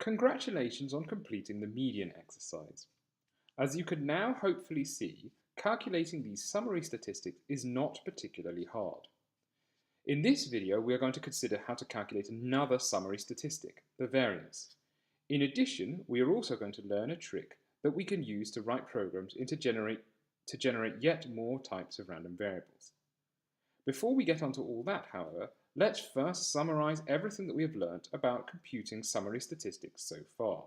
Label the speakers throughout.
Speaker 1: Congratulations on completing the median exercise. As you can now hopefully see, calculating these summary statistics is not particularly hard. In this video, we are going to consider how to calculate another summary statistic, the variance. In addition, we are also going to learn a trick that we can use to write programs to generate yet more types of random variables. Before we get onto all that, however, let's first summarize everything that we have learnt about computing summary statistics so far.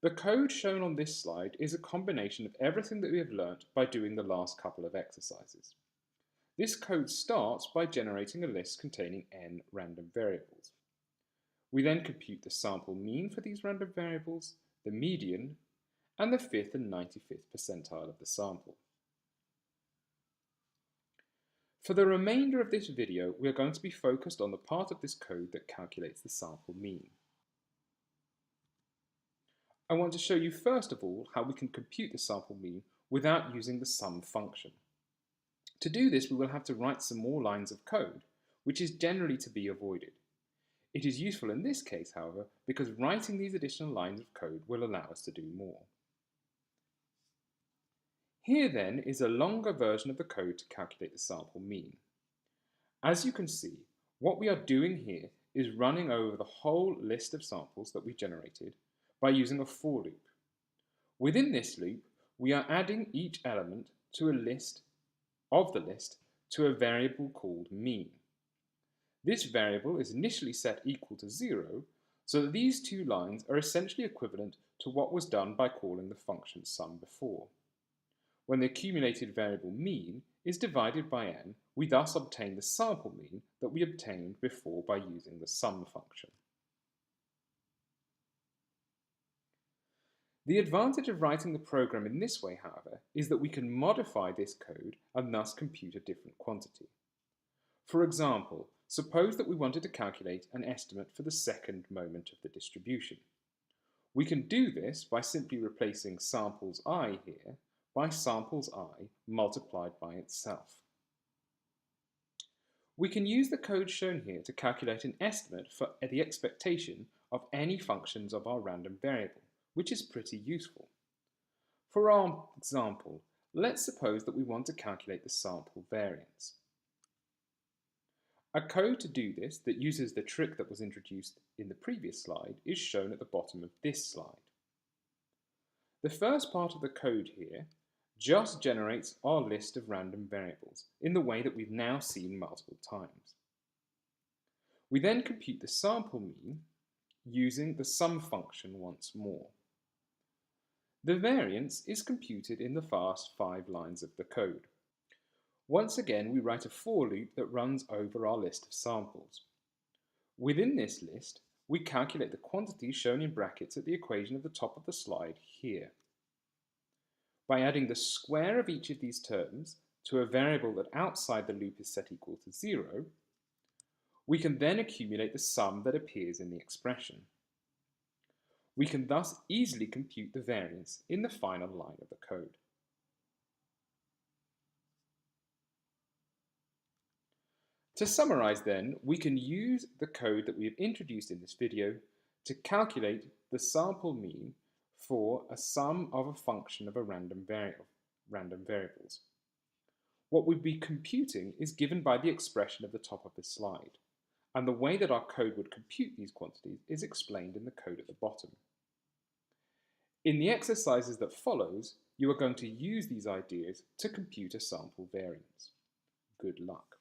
Speaker 1: The code shown on this slide is a combination of everything that we have learnt by doing the last couple of exercises. This code starts by generating a list containing n random variables. We then compute the sample mean for these random variables, the median, and the 5th and 95th percentile of the sample. For the remainder of this video, we are going to be focused on the part of this code that calculates the sample mean. I want to show you first of all how we can compute the sample mean without using the sum function. To do this, we will have to write some more lines of code, which is generally to be avoided. It is useful in this case, however, because writing these additional lines of code will allow us to do more. Here then is a longer version of the code to calculate the sample mean. As you can see, what we are doing here is running over the whole list of samples that we generated by using a for loop. Within this loop, we are adding each element to a list to a variable called mean. This variable is initially set equal to 0, so that these two lines are essentially equivalent to what was done by calling the function sum before. When the accumulated variable mean is divided by n, we thus obtain the sample mean that we obtained before by using the sum function. The advantage of writing the program in this way, however, is that we can modify this code and thus compute a different quantity. For example, suppose that we wanted to calculate an estimate for the second moment of the distribution. We can do this by simply replacing samples I here by samples I multiplied by itself. We can use the code shown here to calculate an estimate for the expectation of any functions of our random variable, which is pretty useful. For our example, let's suppose that we want to calculate the sample variance. A code to do this that uses the trick that was introduced in the previous slide is shown at the bottom of this slide. The first part of the code here just generates our list of random variables in the way that we've now seen multiple times. We then compute the sample mean using the sum function once more. The variance is computed in the first 5 lines of the code. Once again, we write a for loop that runs over our list of samples. Within this list, we calculate the quantity shown in brackets at the equation at the top of the slide here. By adding the square of each of these terms to a variable that outside the loop is set equal to 0, we can then accumulate the sum that appears in the expression. We can thus easily compute the variance in the final line of the code. To summarize then, we can use the code that we have introduced in this video to calculate the sample mean for a sum of a function of a random variables. What we'd be computing is given by the expression at the top of this slide, and the way that our code would compute these quantities is explained in the code at the bottom. In the exercises that follows, you are going to use these ideas to compute a sample variance. Good luck.